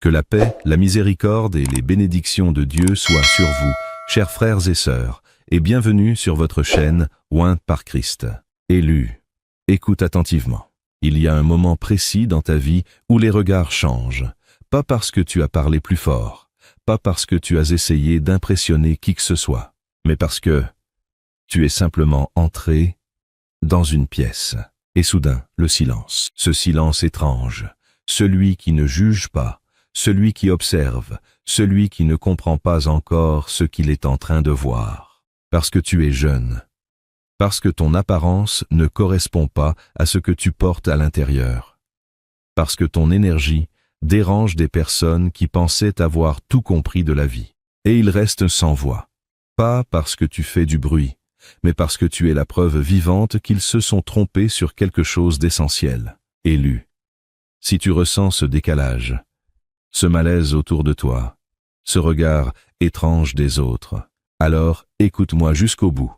Que la paix, la miséricorde et les bénédictions de Dieu soient sur vous, chers frères et sœurs, et bienvenue sur votre chaîne Oint par Christ. Élu, écoute attentivement. Il y a un moment précis dans ta vie où les regards changent, pas parce que tu as parlé plus fort, pas parce que tu as essayé d'impressionner qui que ce soit, mais parce que tu es simplement entré dans une pièce. Et soudain, le silence, ce silence étrange, celui qui ne juge pas, celui qui observe, celui qui ne comprend pas encore ce qu'il est en train de voir. Parce que tu es jeune, parce que ton apparence ne correspond pas à ce que tu portes à l'intérieur, parce que ton énergie dérange des personnes qui pensaient avoir tout compris de la vie. Et ils restent sans voix, pas parce que tu fais du bruit, mais parce que tu es la preuve vivante qu'ils se sont trompés sur quelque chose d'essentiel. Élu, si tu ressens ce décalage, ce malaise autour de toi, ce regard étrange des autres, alors écoute-moi jusqu'au bout.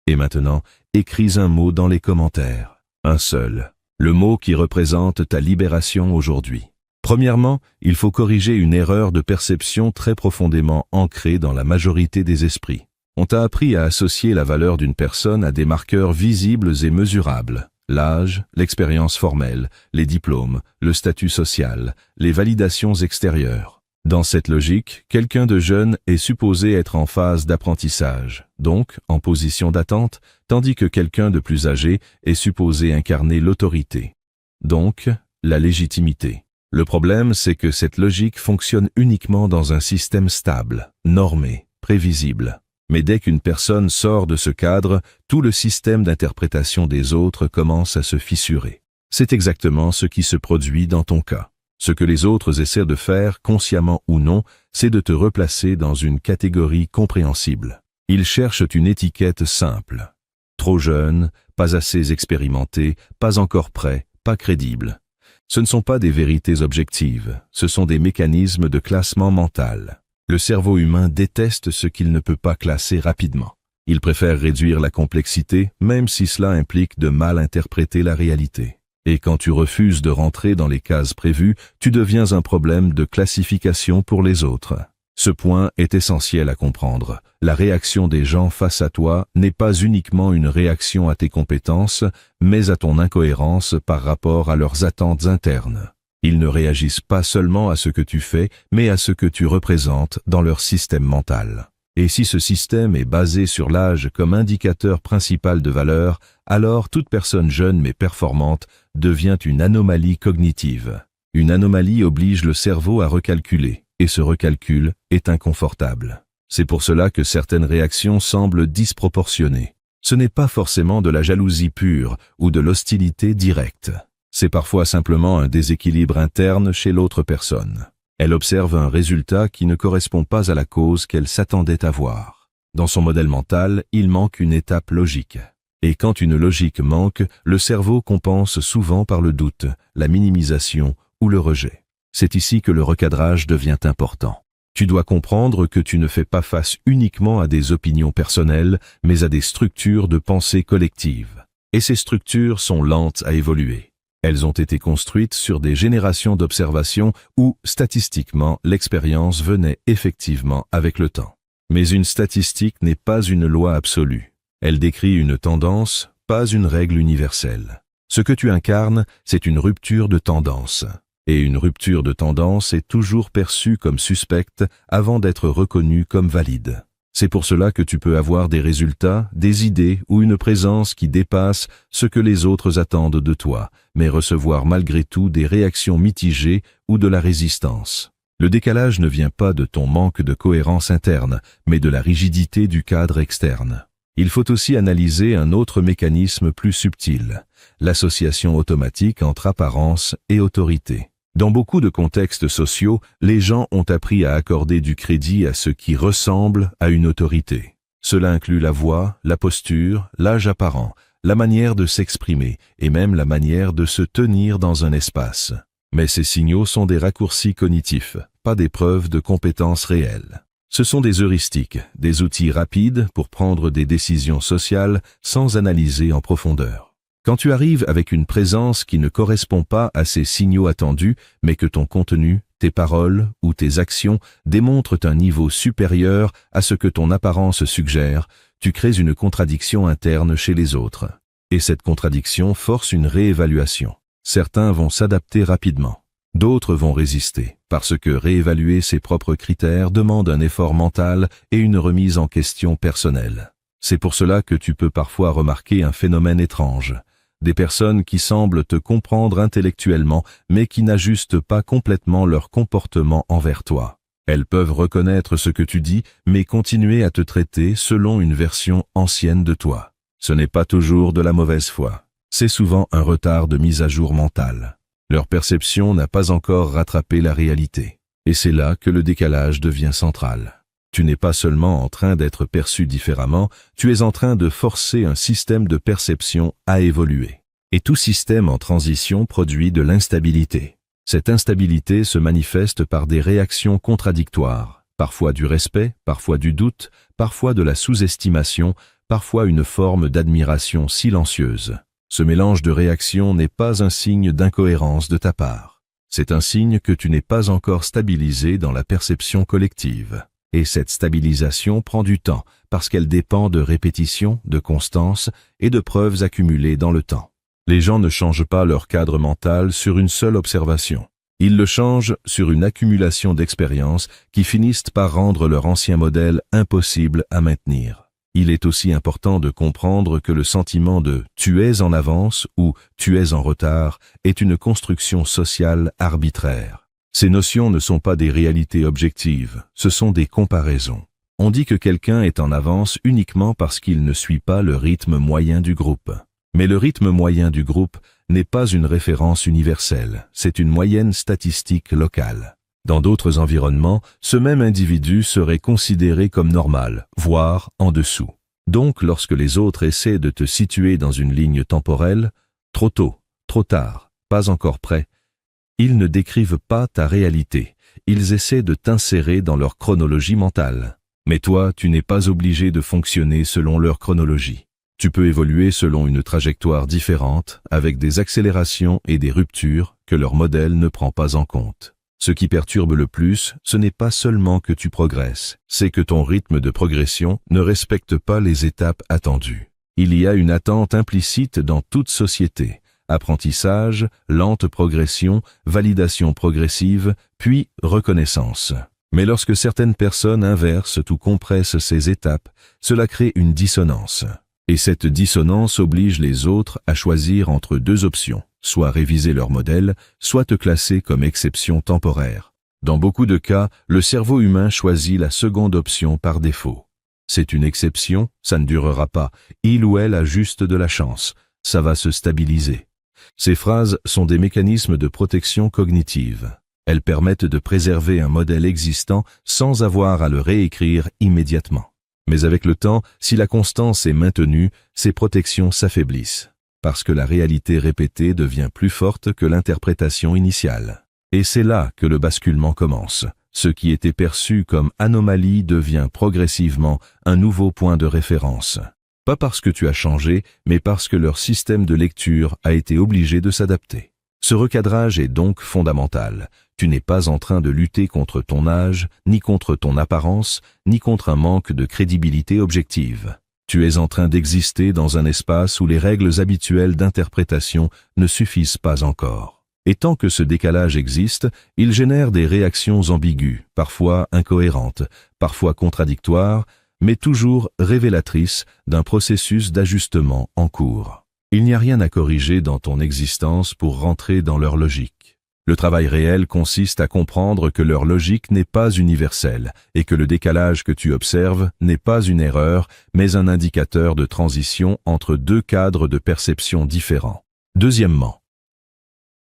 Et maintenant, écris un mot dans les commentaires. Un seul. Le mot qui représente ta libération aujourd'hui. Premièrement, il faut corriger une erreur de perception très profondément ancrée dans la majorité des esprits. On t'a appris à associer la valeur d'une personne à des marqueurs visibles et mesurables. L'âge, l'expérience formelle, les diplômes, le statut social, les validations extérieures. Dans cette logique, quelqu'un de jeune est supposé être en phase d'apprentissage, donc en position d'attente, tandis que quelqu'un de plus âgé est supposé incarner l'autorité, donc la légitimité. Le problème, c'est que cette logique fonctionne uniquement dans un système stable, normé, prévisible. Mais dès qu'une personne sort de ce cadre, tout le système d'interprétation des autres commence à se fissurer. C'est exactement ce qui se produit dans ton cas. Ce que les autres essaient de faire, consciemment ou non, c'est de te replacer dans une catégorie compréhensible. Ils cherchent une étiquette simple. Trop jeune, pas assez expérimenté, pas encore prêt, pas crédible. Ce ne sont pas des vérités objectives, ce sont des mécanismes de classement mental. Le cerveau humain déteste ce qu'il ne peut pas classer rapidement. Il préfère réduire la complexité, même si cela implique de mal interpréter la réalité. Et quand tu refuses de rentrer dans les cases prévues, tu deviens un problème de classification pour les autres. Ce point est essentiel à comprendre. La réaction des gens face à toi n'est pas uniquement une réaction à tes compétences, mais à ton incohérence par rapport à leurs attentes internes. Ils ne réagissent pas seulement à ce que tu fais, mais à ce que tu représentes dans leur système mental. Et si ce système est basé sur l'âge comme indicateur principal de valeur, alors toute personne jeune mais performante devient une anomalie cognitive. Une anomalie oblige le cerveau à recalculer, et ce recalcul est inconfortable. C'est pour cela que certaines réactions semblent disproportionnées. Ce n'est pas forcément de la jalousie pure ou de l'hostilité directe. C'est parfois simplement un déséquilibre interne chez l'autre personne. Elle observe un résultat qui ne correspond pas à la cause qu'elle s'attendait à voir. Dans son modèle mental, il manque une étape logique. Et quand une logique manque, le cerveau compense souvent par le doute, la minimisation ou le rejet. C'est ici que le recadrage devient important. Tu dois comprendre que tu ne fais pas face uniquement à des opinions personnelles, mais à des structures de pensée collective. Et ces structures sont lentes à évoluer. Elles ont été construites sur des générations d'observations où, statistiquement, l'expérience venait effectivement avec le temps. Mais une statistique n'est pas une loi absolue. Elle décrit une tendance, pas une règle universelle. Ce que tu incarnes, c'est une rupture de tendance. Et une rupture de tendance est toujours perçue comme suspecte avant d'être reconnue comme valide. C'est pour cela que tu peux avoir des résultats, des idées ou une présence qui dépasse ce que les autres attendent de toi, mais recevoir malgré tout des réactions mitigées ou de la résistance. Le décalage ne vient pas de ton manque de cohérence interne, mais de la rigidité du cadre externe. Il faut aussi analyser un autre mécanisme plus subtil, l'association automatique entre apparence et autorité. Dans beaucoup de contextes sociaux, les gens ont appris à accorder du crédit à ce qui ressemble à une autorité. Cela inclut la voix, la posture, l'âge apparent, la manière de s'exprimer et même la manière de se tenir dans un espace. Mais ces signaux sont des raccourcis cognitifs, pas des preuves de compétences réelles. Ce sont des heuristiques, des outils rapides pour prendre des décisions sociales sans analyser en profondeur. Quand tu arrives avec une présence qui ne correspond pas à ces signaux attendus, mais que ton contenu, Tes paroles ou tes actions démontrent un niveau supérieur à ce que ton apparence suggère, tu crées une contradiction interne chez les autres. Et cette contradiction force une réévaluation. Certains vont s'adapter rapidement. D'autres vont résister, parce que réévaluer ses propres critères demande un effort mental et une remise en question personnelle. C'est pour cela que tu peux parfois remarquer un phénomène étrange. Des personnes qui semblent te comprendre intellectuellement, mais qui n'ajustent pas complètement leur comportement envers toi. Elles peuvent reconnaître ce que tu dis, mais continuer à te traiter selon une version ancienne de toi. Ce n'est pas toujours de la mauvaise foi. C'est souvent un retard de mise à jour mentale. Leur perception n'a pas encore rattrapé la réalité. Et c'est là que le décalage devient central. Tu n'es pas seulement en train d'être perçu différemment, tu es en train de forcer un système de perception à évoluer. Et tout système en transition produit de l'instabilité. Cette instabilité se manifeste par des réactions contradictoires, parfois du respect, parfois du doute, parfois de la sous-estimation, parfois une forme d'admiration silencieuse. Ce mélange de réactions n'est pas un signe d'incohérence de ta part. C'est un signe que tu n'es pas encore stabilisé dans la perception collective. Et cette stabilisation prend du temps parce qu'elle dépend de répétition, de constance et de preuves accumulées dans le temps. Les gens ne changent pas leur cadre mental sur une seule observation. Ils le changent sur une accumulation d'expériences qui finissent par rendre leur ancien modèle impossible à maintenir. Il est aussi important de comprendre que le sentiment de « tu es en avance » ou « tu es en retard » est une construction sociale arbitraire. Ces notions ne sont pas des réalités objectives, ce sont des comparaisons. On dit que quelqu'un est en avance uniquement parce qu'il ne suit pas le rythme moyen du groupe. Mais le rythme moyen du groupe n'est pas une référence universelle, c'est une moyenne statistique locale. Dans d'autres environnements, ce même individu serait considéré comme normal, voire en dessous. Donc, lorsque les autres essaient de te situer dans une ligne temporelle, trop tôt, trop tard, pas encore prêt, ils ne décrivent pas ta réalité, ils essaient de t'insérer dans leur chronologie mentale. Mais toi, tu n'es pas obligé de fonctionner selon leur chronologie. Tu peux évoluer selon une trajectoire différente, avec des accélérations et des ruptures que leur modèle ne prend pas en compte. Ce qui perturbe le plus, ce n'est pas seulement que tu progresses, c'est que ton rythme de progression ne respecte pas les étapes attendues. Il y a une attente implicite dans toute société. Apprentissage, lente progression, validation progressive, puis reconnaissance. Mais lorsque certaines personnes inversent ou compressent ces étapes, cela crée une dissonance. Et cette dissonance oblige les autres à choisir entre deux options, soit réviser leur modèle, soit te classer comme exception temporaire. Dans beaucoup de cas, le cerveau humain choisit la seconde option par défaut. C'est une exception, ça ne durera pas, il ou elle a juste de la chance, ça va se stabiliser. Ces phrases sont des mécanismes de protection cognitive. Elles permettent de préserver un modèle existant sans avoir à le réécrire immédiatement. Mais avec le temps, si la constance est maintenue, ces protections s'affaiblissent, parce que la réalité répétée devient plus forte que l'interprétation initiale. Et c'est là que le basculement commence. Ce qui était perçu comme anomalie devient progressivement un nouveau point de référence. Pas parce que tu as changé, mais parce que leur système de lecture a été obligé de s'adapter. Ce recadrage est donc fondamental. Tu n'es pas en train de lutter contre ton âge, ni contre ton apparence, ni contre un manque de crédibilité objective. Tu es en train d'exister dans un espace où les règles habituelles d'interprétation ne suffisent pas encore. Et tant que ce décalage existe, il génère des réactions ambiguës, parfois incohérentes, parfois contradictoires, mais toujours révélatrices d'un processus d'ajustement en cours. Il n'y a rien à corriger dans ton existence pour rentrer dans leur logique. Le travail réel consiste à comprendre que leur logique n'est pas universelle et que le décalage que tu observes n'est pas une erreur, mais un indicateur de transition entre deux cadres de perception différents. Deuxièmement,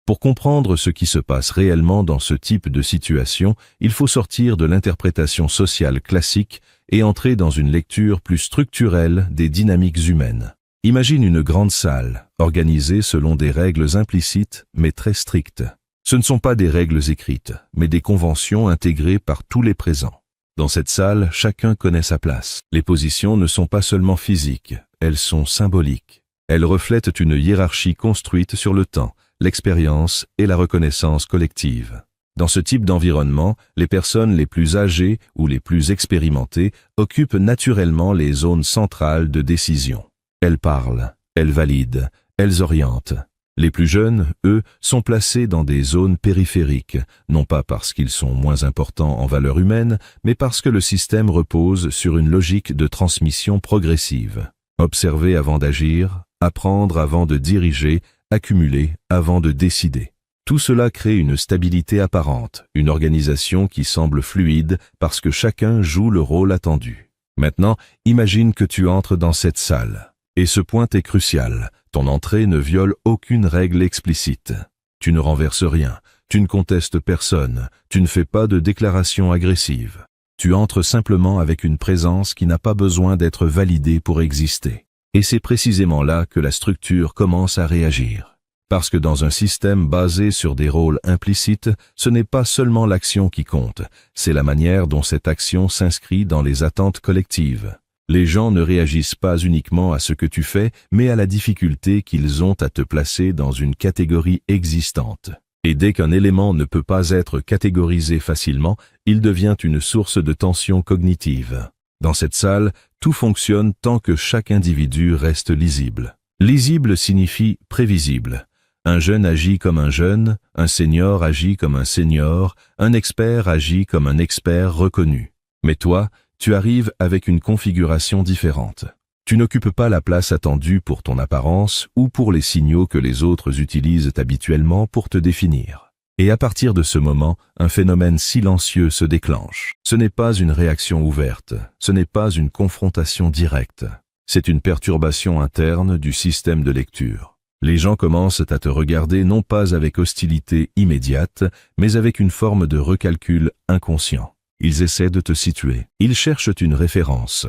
pour comprendre ce qui se passe réellement dans ce type de situation, il faut sortir de l'interprétation sociale classique et entrer dans une lecture plus structurelle des dynamiques humaines. Imagine une grande salle, organisée selon des règles implicites mais très strictes. Ce ne sont pas des règles écrites, mais des conventions intégrées par tous les présents. Dans cette salle, chacun connaît sa place. Les positions ne sont pas seulement physiques, elles sont symboliques. Elles reflètent une hiérarchie construite sur le temps, l'expérience et la reconnaissance collective. Dans ce type d'environnement, les personnes les plus âgées ou les plus expérimentées occupent naturellement les zones centrales de décision. Elles parlent, elles valident, elles orientent. Les plus jeunes, eux, sont placés dans des zones périphériques, non pas parce qu'ils sont moins importants en valeur humaine, mais parce que le système repose sur une logique de transmission progressive. Observer avant d'agir, apprendre avant de diriger, accumuler avant de décider. Tout cela crée une stabilité apparente, une organisation qui semble fluide parce que chacun joue le rôle attendu. Maintenant, imagine que tu entres dans cette salle. Et ce point est crucial. Ton entrée ne viole aucune règle explicite. Tu ne renverses rien, tu ne contestes personne, tu ne fais pas de déclaration agressive. Tu entres simplement avec une présence qui n'a pas besoin d'être validée pour exister. Et c'est précisément là que la structure commence à réagir. Parce que dans un système basé sur des rôles implicites, ce n'est pas seulement l'action qui compte, c'est la manière dont cette action s'inscrit dans les attentes collectives. Les gens ne réagissent pas uniquement à ce que tu fais, mais à la difficulté qu'ils ont à te placer dans une catégorie existante. Et dès qu'un élément ne peut pas être catégorisé facilement, il devient une source de tension cognitive. Dans cette salle, tout fonctionne tant que chaque individu reste lisible. Lisible signifie prévisible. Un jeune agit comme un jeune, un senior agit comme un senior, un expert agit comme un expert reconnu. Mais toi, tu arrives avec une configuration différente. Tu n'occupes pas la place attendue pour ton apparence ou pour les signaux que les autres utilisent habituellement pour te définir. Et à partir de ce moment, un phénomène silencieux se déclenche. Ce n'est pas une réaction ouverte, ce n'est pas une confrontation directe. C'est une perturbation interne du système de lecture. Les gens commencent à te regarder non pas avec hostilité immédiate, mais avec une forme de recalcul inconscient. Ils essaient de te situer. Ils cherchent une référence.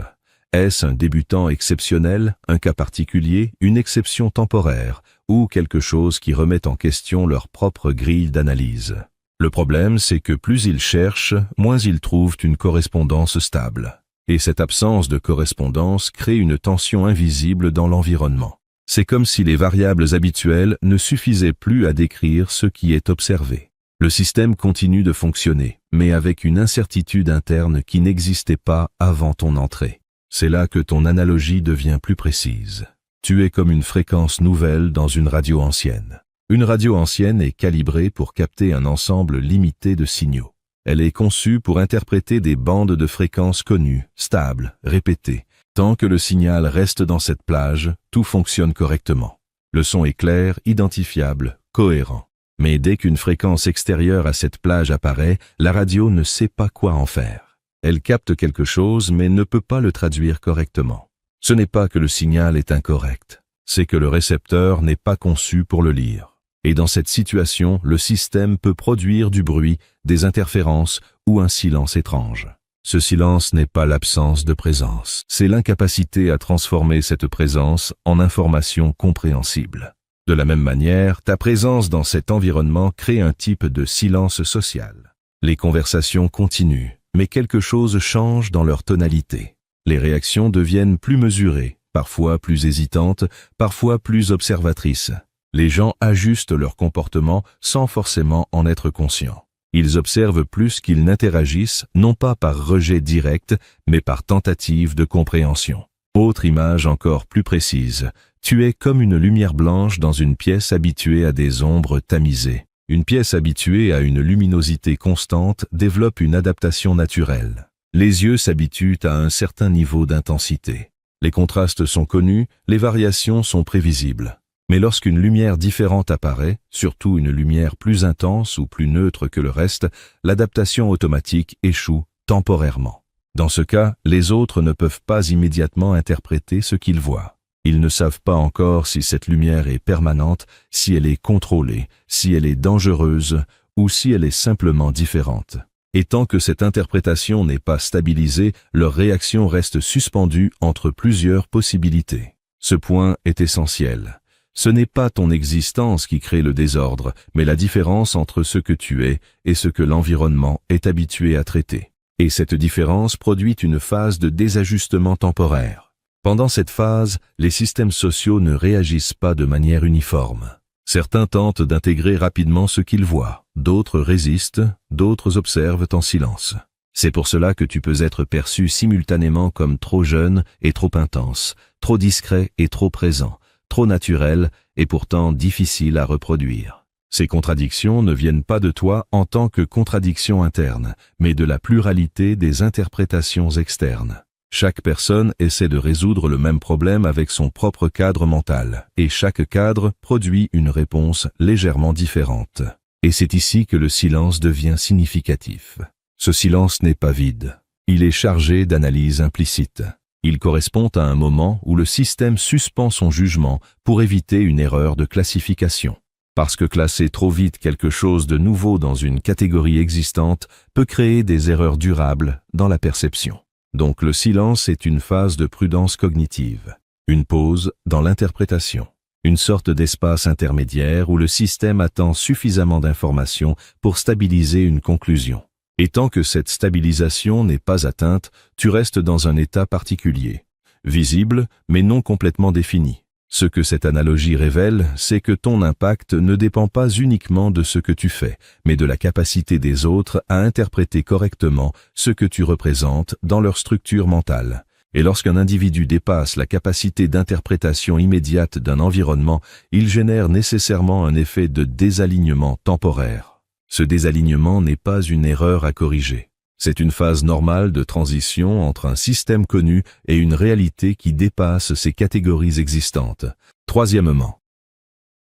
Est-ce un débutant exceptionnel, un cas particulier, une exception temporaire, ou quelque chose qui remet en question leur propre grille d'analyse? Le problème, c'est que plus ils cherchent, moins ils trouvent une correspondance stable. Et cette absence de correspondance crée une tension invisible dans l'environnement. C'est comme si les variables habituelles ne suffisaient plus à décrire ce qui est observé. Le système continue de fonctionner, mais avec une incertitude interne qui n'existait pas avant ton entrée. C'est là que ton analogie devient plus précise. Tu es comme une fréquence nouvelle dans une radio ancienne. Une radio ancienne est calibrée pour capter un ensemble limité de signaux. Elle est conçue pour interpréter des bandes de fréquences connues, stables, répétées. Tant que le signal reste dans cette plage, tout fonctionne correctement. Le son est clair, identifiable, cohérent. Mais dès qu'une fréquence extérieure à cette plage apparaît, la radio ne sait pas quoi en faire. Elle capte quelque chose mais ne peut pas le traduire correctement. Ce n'est pas que le signal est incorrect, c'est que le récepteur n'est pas conçu pour le lire. Et dans cette situation, le système peut produire du bruit, des interférences ou un silence étrange. Ce silence n'est pas l'absence de présence, c'est l'incapacité à transformer cette présence en information compréhensible. De la même manière, ta présence dans cet environnement crée un type de silence social. Les conversations continuent, mais quelque chose change dans leur tonalité. Les réactions deviennent plus mesurées, parfois plus hésitantes, parfois plus observatrices. Les gens ajustent leur comportement sans forcément en être conscients. Ils observent plus qu'ils n'interagissent, non pas par rejet direct, mais par tentative de compréhension. Autre image encore plus précise, tu es comme une lumière blanche dans une pièce habituée à des ombres tamisées. Une pièce habituée à une luminosité constante développe une adaptation naturelle. Les yeux s'habituent à un certain niveau d'intensité. Les contrastes sont connus, les variations sont prévisibles. Mais lorsqu'une lumière différente apparaît, surtout une lumière plus intense ou plus neutre que le reste, l'adaptation automatique échoue temporairement. Dans ce cas, les autres ne peuvent pas immédiatement interpréter ce qu'ils voient. Ils ne savent pas encore si cette lumière est permanente, si elle est contrôlée, si elle est dangereuse ou si elle est simplement différente. Et tant que cette interprétation n'est pas stabilisée, leur réaction reste suspendue entre plusieurs possibilités. Ce point est essentiel. Ce n'est pas ton existence qui crée le désordre, mais la différence entre ce que tu es et ce que l'environnement est habitué à traiter. Et cette différence produit une phase de désajustement temporaire. Pendant cette phase, les systèmes sociaux ne réagissent pas de manière uniforme. Certains tentent d'intégrer rapidement ce qu'ils voient, d'autres résistent, d'autres observent en silence. C'est pour cela que tu peux être perçu simultanément comme trop jeune et trop intense, trop discret et trop présent, trop naturel et pourtant difficile à reproduire. Ces contradictions ne viennent pas de toi en tant que contradiction interne, mais de la pluralité des interprétations externes. Chaque personne essaie de résoudre le même problème avec son propre cadre mental, et chaque cadre produit une réponse légèrement différente. Et c'est ici que le silence devient significatif. Ce silence n'est pas vide. Il est chargé d'analyse implicite. Il correspond à un moment où le système suspend son jugement pour éviter une erreur de classification. Parce que classer trop vite quelque chose de nouveau dans une catégorie existante peut créer des erreurs durables dans la perception. Donc le silence est une phase de prudence cognitive, une pause dans l'interprétation, une sorte d'espace intermédiaire où le système attend suffisamment d'informations pour stabiliser une conclusion. Et tant que cette stabilisation n'est pas atteinte, tu restes dans un état particulier, visible mais non complètement défini. Ce que cette analogie révèle, c'est que ton impact ne dépend pas uniquement de ce que tu fais, mais de la capacité des autres à interpréter correctement ce que tu représentes dans leur structure mentale. Et lorsqu'un individu dépasse la capacité d'interprétation immédiate d'un environnement, il génère nécessairement un effet de désalignement temporaire. Ce désalignement n'est pas une erreur à corriger. C'est une phase normale de transition entre un système connu et une réalité qui dépasse ces catégories existantes. Troisièmement,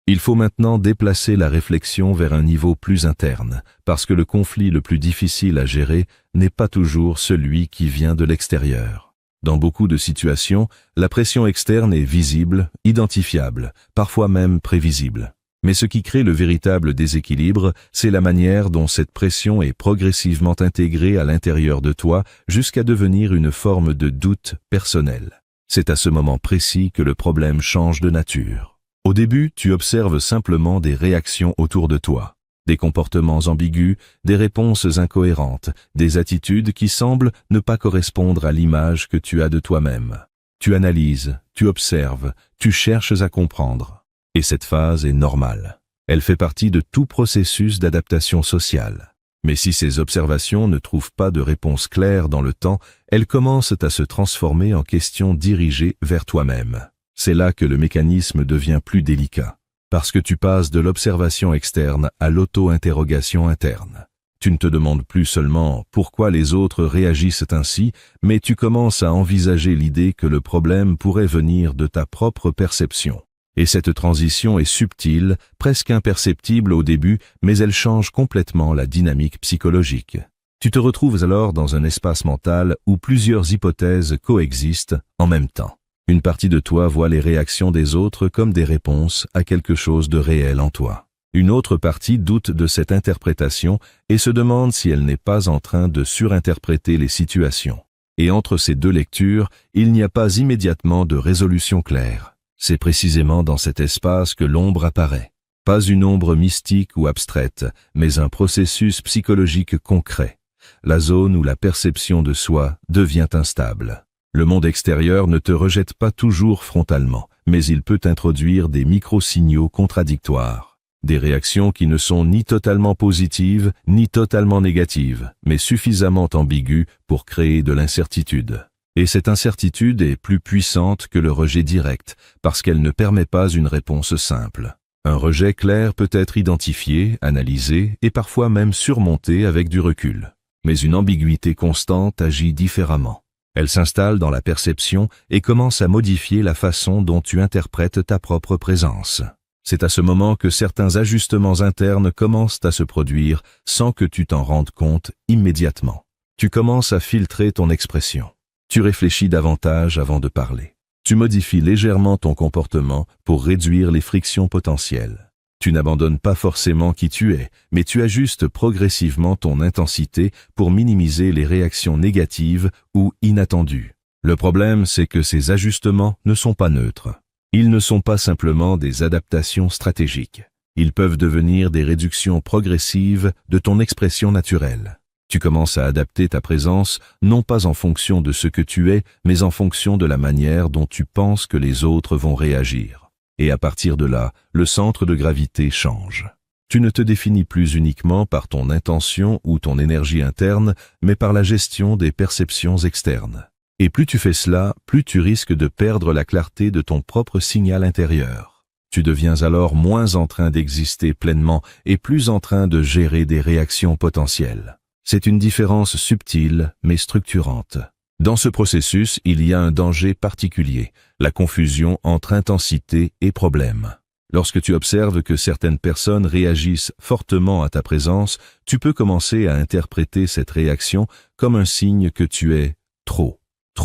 il faut maintenant déplacer la réflexion vers un niveau plus interne, parce que le conflit le plus difficile à gérer n'est pas toujours celui qui vient de l'extérieur. Dans beaucoup de situations, la pression externe est visible, identifiable, parfois même prévisible. Mais ce qui crée le véritable déséquilibre, c'est la manière dont cette pression est progressivement intégrée à l'intérieur de toi jusqu'à devenir une forme de doute personnel. C'est à ce moment précis que le problème change de nature. Au début, tu observes simplement des réactions autour de toi, des comportements ambigus, des réponses incohérentes, des attitudes qui semblent ne pas correspondre à l'image que tu as de toi-même. Tu analyses, tu observes, tu cherches à comprendre. Et cette phase est normale. Elle fait partie de tout processus d'adaptation sociale. Mais si ces observations ne trouvent pas de réponse claire dans le temps, elles commencent à se transformer en questions dirigées vers toi-même. C'est là que le mécanisme devient plus délicat, parce que tu passes de l'observation externe à l'auto-interrogation interne. Tu ne te demandes plus seulement pourquoi les autres réagissent ainsi, mais tu commences à envisager l'idée que le problème pourrait venir de ta propre perception. Et cette transition est subtile, presque imperceptible au début, mais elle change complètement la dynamique psychologique. Tu te retrouves alors dans un espace mental où plusieurs hypothèses coexistent en même temps. Une partie de toi voit les réactions des autres comme des réponses à quelque chose de réel en toi. Une autre partie doute de cette interprétation et se demande si elle n'est pas en train de surinterpréter les situations. Et entre ces deux lectures, il n'y a pas immédiatement de résolution claire. C'est précisément dans cet espace que l'ombre apparaît. Pas une ombre mystique ou abstraite, mais un processus psychologique concret. La zone où la perception de soi devient instable. Le monde extérieur ne te rejette pas toujours frontalement, mais il peut introduire des micro-signaux contradictoires. Des réactions qui ne sont ni totalement positives, ni totalement négatives, mais suffisamment ambiguës pour créer de l'incertitude. Et cette incertitude est plus puissante que le rejet direct, parce qu'elle ne permet pas une réponse simple. Un rejet clair peut être identifié, analysé et parfois même surmonté avec du recul. Mais une ambiguïté constante agit différemment. Elle s'installe dans la perception et commence à modifier la façon dont tu interprètes ta propre présence. C'est à ce moment que certains ajustements internes commencent à se produire sans que tu t'en rendes compte immédiatement. Tu commences à filtrer ton expression. Tu réfléchis davantage avant de parler. Tu modifies légèrement ton comportement pour réduire les frictions potentielles. Tu n'abandonnes pas forcément qui tu es, mais tu ajustes progressivement ton intensité pour minimiser les réactions négatives ou inattendues. Le problème, c'est que ces ajustements ne sont pas neutres. Ils ne sont pas simplement des adaptations stratégiques. Ils peuvent devenir des réductions progressives de ton expression naturelle. Tu commences à adapter ta présence, non pas en fonction de ce que tu es, mais en fonction de la manière dont tu penses que les autres vont réagir. Et à partir de là, le centre de gravité change. Tu ne te définis plus uniquement par ton intention ou ton énergie interne, mais par la gestion des perceptions externes. Et plus tu fais cela, plus tu risques de perdre la clarté de ton propre signal intérieur. Tu deviens alors moins en train d'exister pleinement et plus en train de gérer des réactions potentielles. C'est une différence subtile mais structurante. Dans ce processus, il y a un danger particulier, la confusion entre intensité et problème. Lorsque tu observes que certaines personnes réagissent fortement à ta présence, tu peux commencer à interpréter cette réaction comme un signe que tu es trop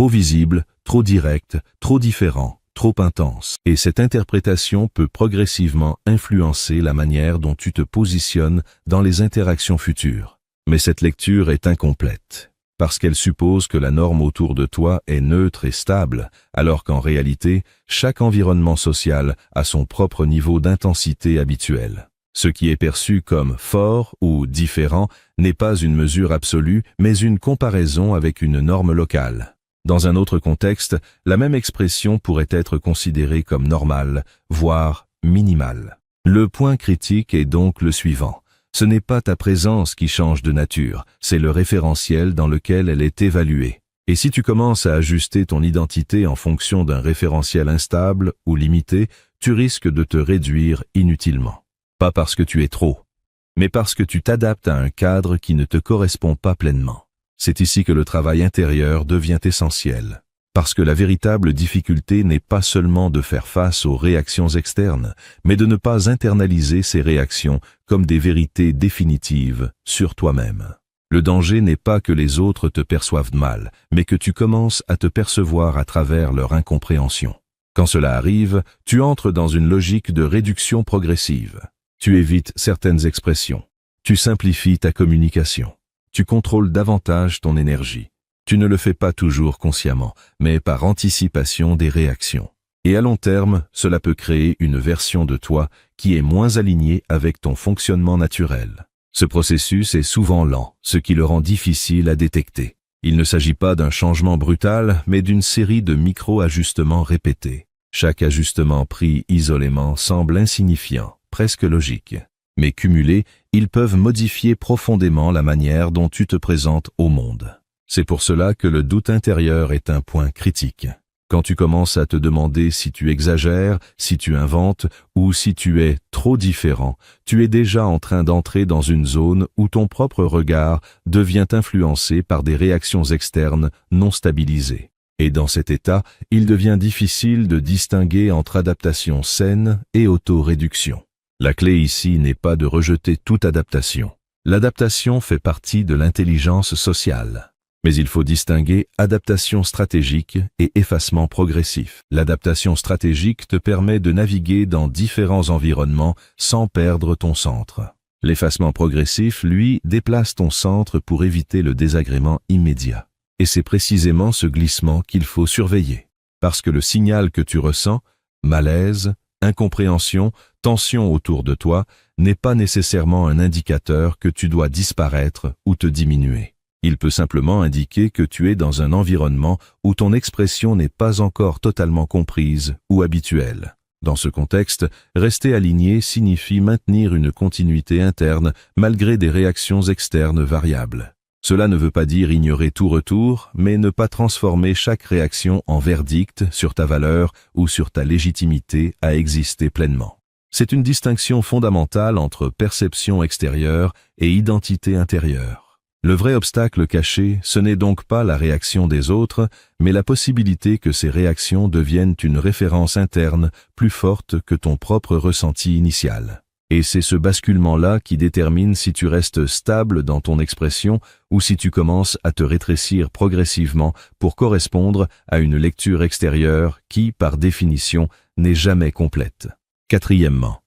visible, trop direct, trop différent, trop intense. Et cette interprétation peut progressivement influencer la manière dont tu te positionnes dans les interactions futures. Mais cette lecture est incomplète, parce qu'elle suppose que la norme autour de toi est neutre et stable, alors qu'en réalité, chaque environnement social a son propre niveau d'intensité habituel. Ce qui est perçu comme fort ou différent n'est pas une mesure absolue, mais une comparaison avec une norme locale. Dans un autre contexte, la même expression pourrait être considérée comme normale, voire minimale. Le point critique est donc le suivant. Ce n'est pas ta présence qui change de nature, c'est le référentiel dans lequel elle est évaluée. Et si tu commences à ajuster ton identité en fonction d'un référentiel instable ou limité, tu risques de te réduire inutilement. Pas parce que tu es trop, mais parce que tu t'adaptes à un cadre qui ne te correspond pas pleinement. C'est ici que le travail intérieur devient essentiel, parce que la véritable difficulté n'est pas seulement de faire face aux réactions externes, mais de ne pas internaliser ces réactions comme des vérités définitives sur toi-même. Le danger n'est pas que les autres te perçoivent mal, mais que tu commences à te percevoir à travers leur incompréhension. Quand cela arrive, tu entres dans une logique de réduction progressive. Tu évites certaines expressions. Tu simplifies ta communication. Tu contrôles davantage ton énergie. Tu ne le fais pas toujours consciemment, mais par anticipation des réactions. Et à long terme, cela peut créer une version de toi qui est moins alignée avec ton fonctionnement naturel. Ce processus est souvent lent, ce qui le rend difficile à détecter. Il ne s'agit pas d'un changement brutal, mais d'une série de micro-ajustements répétés. Chaque ajustement pris isolément semble insignifiant, presque logique. Mais cumulés, ils peuvent modifier profondément la manière dont tu te présentes au monde. C'est pour cela que le doute intérieur est un point critique. Quand tu commences à te demander si tu exagères, si tu inventes ou si tu es trop différent, tu es déjà en train d'entrer dans une zone où ton propre regard devient influencé par des réactions externes non stabilisées. Et dans cet état, il devient difficile de distinguer entre adaptation saine et auto-réduction. La clé ici n'est pas de rejeter toute adaptation. L'adaptation fait partie de l'intelligence sociale. Mais il faut distinguer adaptation stratégique et effacement progressif. L'adaptation stratégique te permet de naviguer dans différents environnements sans perdre ton centre. L'effacement progressif, lui, déplace ton centre pour éviter le désagrément immédiat. Et c'est précisément ce glissement qu'il faut surveiller. Parce que le signal que tu ressens, malaise, incompréhension, tension autour de toi, n'est pas nécessairement un indicateur que tu dois disparaître ou te diminuer. Il peut simplement indiquer que tu es dans un environnement où ton expression n'est pas encore totalement comprise ou habituelle. Dans ce contexte, rester aligné signifie maintenir une continuité interne malgré des réactions externes variables. Cela ne veut pas dire ignorer tout retour, mais ne pas transformer chaque réaction en verdict sur ta valeur ou sur ta légitimité à exister pleinement. C'est une distinction fondamentale entre perception extérieure et identité intérieure. Le vrai obstacle caché, ce n'est donc pas la réaction des autres, mais la possibilité que ces réactions deviennent une référence interne plus forte que ton propre ressenti initial. Et c'est ce basculement-là qui détermine si tu restes stable dans ton expression ou si tu commences à te rétrécir progressivement pour correspondre à une lecture extérieure qui, par définition, n'est jamais complète. Quatrièmement,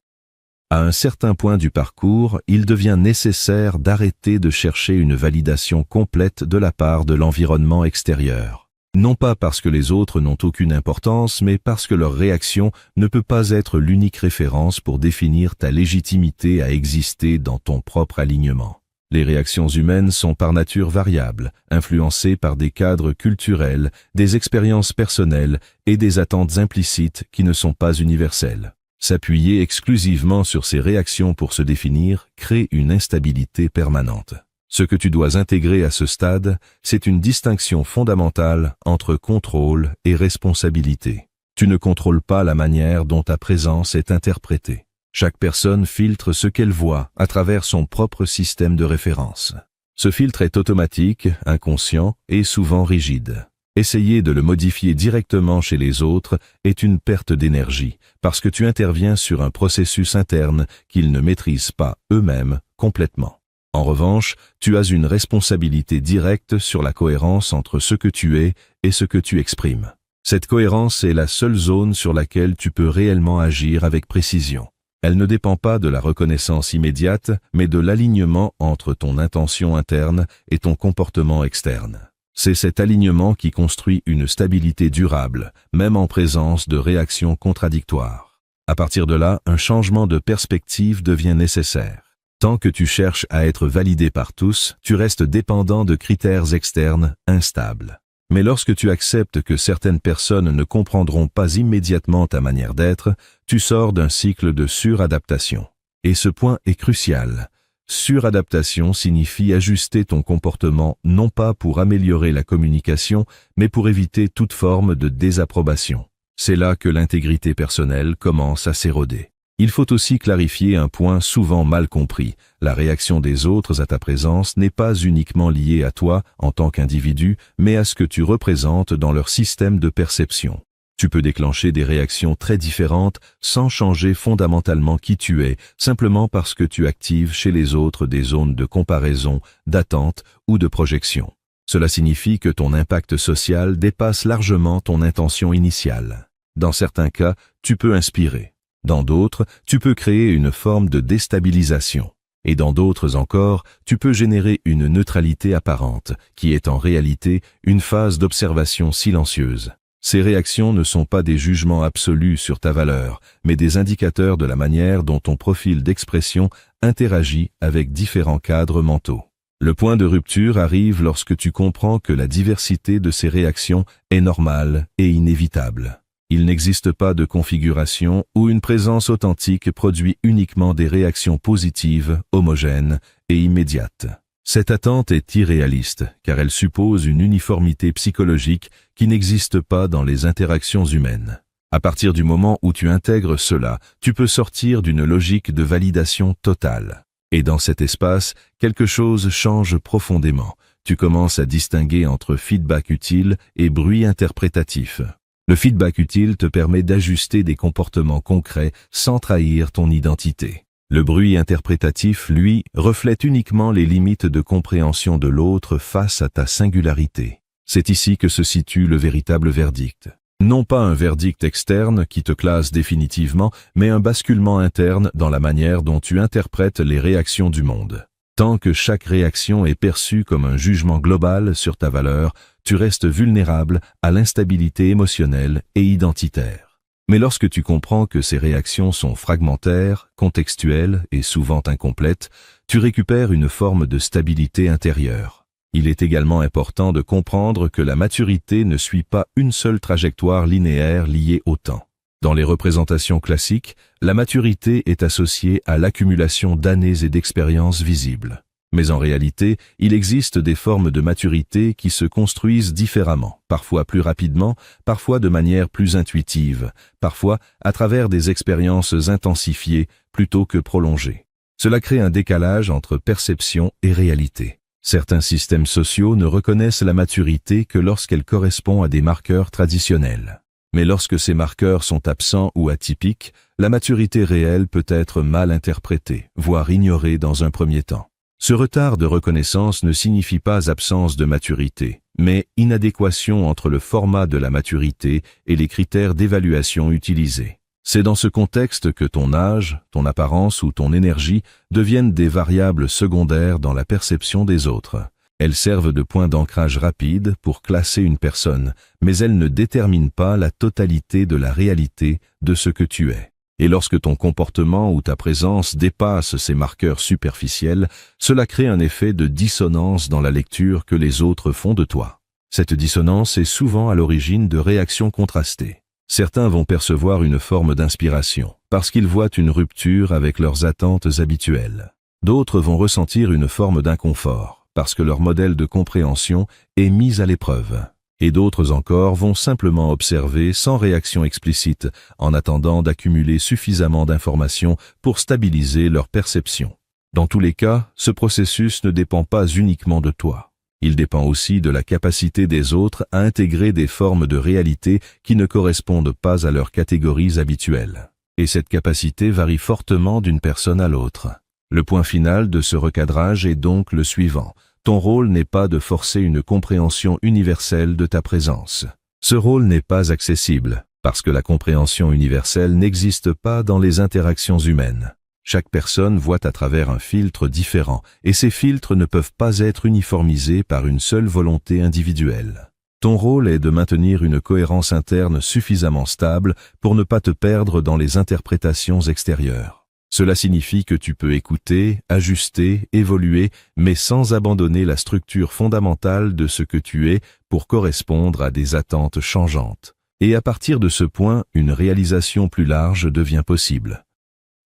à un certain point du parcours, il devient nécessaire d'arrêter de chercher une validation complète de la part de l'environnement extérieur. Non pas parce que les autres n'ont aucune importance, mais parce que leur réaction ne peut pas être l'unique référence pour définir ta légitimité à exister dans ton propre alignement. Les réactions humaines sont par nature variables, influencées par des cadres culturels, des expériences personnelles et des attentes implicites qui ne sont pas universelles. S'appuyer exclusivement sur ces réactions pour se définir crée une instabilité permanente. Ce que tu dois intégrer à ce stade, c'est une distinction fondamentale entre contrôle et responsabilité. Tu ne contrôles pas la manière dont ta présence est interprétée. Chaque personne filtre ce qu'elle voit à travers son propre système de référence. Ce filtre est automatique, inconscient et souvent rigide. Essayer de le modifier directement chez les autres est une perte d'énergie, parce que tu interviens sur un processus interne qu'ils ne maîtrisent pas eux-mêmes complètement. En revanche, tu as une responsabilité directe sur la cohérence entre ce que tu es et ce que tu exprimes. Cette cohérence est la seule zone sur laquelle tu peux réellement agir avec précision. Elle ne dépend pas de la reconnaissance immédiate, mais de l'alignement entre ton intention interne et ton comportement externe. C'est cet alignement qui construit une stabilité durable, même en présence de réactions contradictoires. À partir de là, un changement de perspective devient nécessaire. Tant que tu cherches à être validé par tous, tu restes dépendant de critères externes instables. Mais lorsque tu acceptes que certaines personnes ne comprendront pas immédiatement ta manière d'être, tu sors d'un cycle de suradaptation. Et ce point est crucial. Suradaptation signifie ajuster ton comportement non pas pour améliorer la communication, mais pour éviter toute forme de désapprobation. C'est là que l'intégrité personnelle commence à s'éroder. Il faut aussi clarifier un point souvent mal compris. La réaction des autres à ta présence n'est pas uniquement liée à toi en tant qu'individu, mais à ce que tu représentes dans leur système de perception. Tu peux déclencher des réactions très différentes sans changer fondamentalement qui tu es, simplement parce que tu actives chez les autres des zones de comparaison, d'attente ou de projection. Cela signifie que ton impact social dépasse largement ton intention initiale. Dans certains cas, tu peux inspirer. Dans d'autres, tu peux créer une forme de déstabilisation. Et dans d'autres encore, tu peux générer une neutralité apparente, qui est en réalité une phase d'observation silencieuse. Ces réactions ne sont pas des jugements absolus sur ta valeur, mais des indicateurs de la manière dont ton profil d'expression interagit avec différents cadres mentaux. Le point de rupture arrive lorsque tu comprends que la diversité de ces réactions est normale et inévitable. Il n'existe pas de configuration où une présence authentique produit uniquement des réactions positives, homogènes et immédiates. Cette attente est irréaliste, car elle suppose une uniformité psychologique qui n'existe pas dans les interactions humaines. À partir du moment où tu intègres cela, tu peux sortir d'une logique de validation totale. Et dans cet espace, quelque chose change profondément. Tu commences à distinguer entre feedback utile et bruit interprétatif. Le feedback utile te permet d'ajuster des comportements concrets sans trahir ton identité. Le bruit interprétatif, lui, reflète uniquement les limites de compréhension de l'autre face à ta singularité. C'est ici que se situe le véritable verdict. Non pas un verdict externe qui te classe définitivement, mais un basculement interne dans la manière dont tu interprètes les réactions du monde. Tant que chaque réaction est perçue comme un jugement global sur ta valeur, tu restes vulnérable à l'instabilité émotionnelle et identitaire. Mais lorsque tu comprends que ces réactions sont fragmentaires, contextuelles et souvent incomplètes, tu récupères une forme de stabilité intérieure. Il est également important de comprendre que la maturité ne suit pas une seule trajectoire linéaire liée au temps. Dans les représentations classiques, la maturité est associée à l'accumulation d'années et d'expériences visibles. Mais en réalité, il existe des formes de maturité qui se construisent différemment, parfois plus rapidement, parfois de manière plus intuitive, parfois à travers des expériences intensifiées plutôt que prolongées. Cela crée un décalage entre perception et réalité. Certains systèmes sociaux ne reconnaissent la maturité que lorsqu'elle correspond à des marqueurs traditionnels. Mais lorsque ces marqueurs sont absents ou atypiques, la maturité réelle peut être mal interprétée, voire ignorée dans un premier temps. Ce retard de reconnaissance ne signifie pas absence de maturité, mais inadéquation entre le format de la maturité et les critères d'évaluation utilisés. C'est dans ce contexte que ton âge, ton apparence ou ton énergie deviennent des variables secondaires dans la perception des autres. Elles servent de point d'ancrage rapide pour classer une personne, mais elles ne déterminent pas la totalité de la réalité de ce que tu es. Et lorsque ton comportement ou ta présence dépasse ces marqueurs superficiels, cela crée un effet de dissonance dans la lecture que les autres font de toi. Cette dissonance est souvent à l'origine de réactions contrastées. Certains vont percevoir une forme d'inspiration, parce qu'ils voient une rupture avec leurs attentes habituelles. D'autres vont ressentir une forme d'inconfort, parce que leur modèle de compréhension est mis à l'épreuve. Et d'autres encore vont simplement observer sans réaction explicite, en attendant d'accumuler suffisamment d'informations pour stabiliser leur perception. Dans tous les cas, ce processus ne dépend pas uniquement de toi. Il dépend aussi de la capacité des autres à intégrer des formes de réalité qui ne correspondent pas à leurs catégories habituelles. Et cette capacité varie fortement d'une personne à l'autre. Le point final de ce recadrage est donc le suivant. Ton rôle n'est pas de forcer une compréhension universelle de ta présence. Ce rôle n'est pas accessible, parce que la compréhension universelle n'existe pas dans les interactions humaines. Chaque personne voit à travers un filtre différent, et ces filtres ne peuvent pas être uniformisés par une seule volonté individuelle. Ton rôle est de maintenir une cohérence interne suffisamment stable pour ne pas te perdre dans les interprétations extérieures. Cela signifie que tu peux écouter, ajuster, évoluer, mais sans abandonner la structure fondamentale de ce que tu es pour correspondre à des attentes changeantes. Et à partir de ce point, une réalisation plus large devient possible.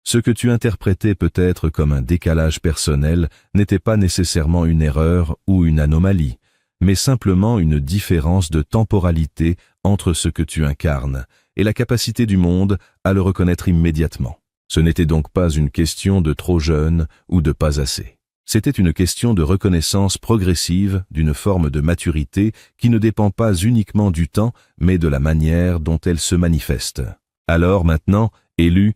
Ce que tu interprétais peut-être comme un décalage personnel n'était pas nécessairement une erreur ou une anomalie, mais simplement une différence de temporalité entre ce que tu incarnes et la capacité du monde à le reconnaître immédiatement. Ce n'était donc pas une question de trop jeune ou de pas assez. C'était une question de reconnaissance progressive d'une forme de maturité qui ne dépend pas uniquement du temps, mais de la manière dont elle se manifeste. Alors maintenant, élu,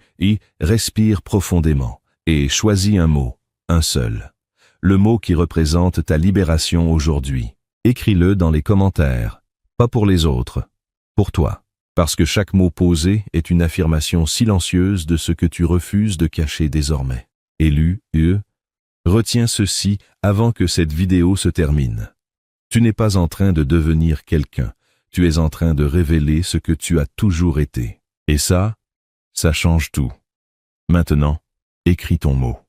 respire profondément et choisis un mot, un seul. Le mot qui représente ta libération aujourd'hui. Écris-le dans les commentaires, pas pour les autres, pour toi. Parce que chaque mot posé est une affirmation silencieuse de ce que tu refuses de cacher désormais. Élu, retiens ceci avant que cette vidéo se termine. Tu n'es pas en train de devenir quelqu'un, tu es en train de révéler ce que tu as toujours été. Et ça change tout. Maintenant, écris ton mot.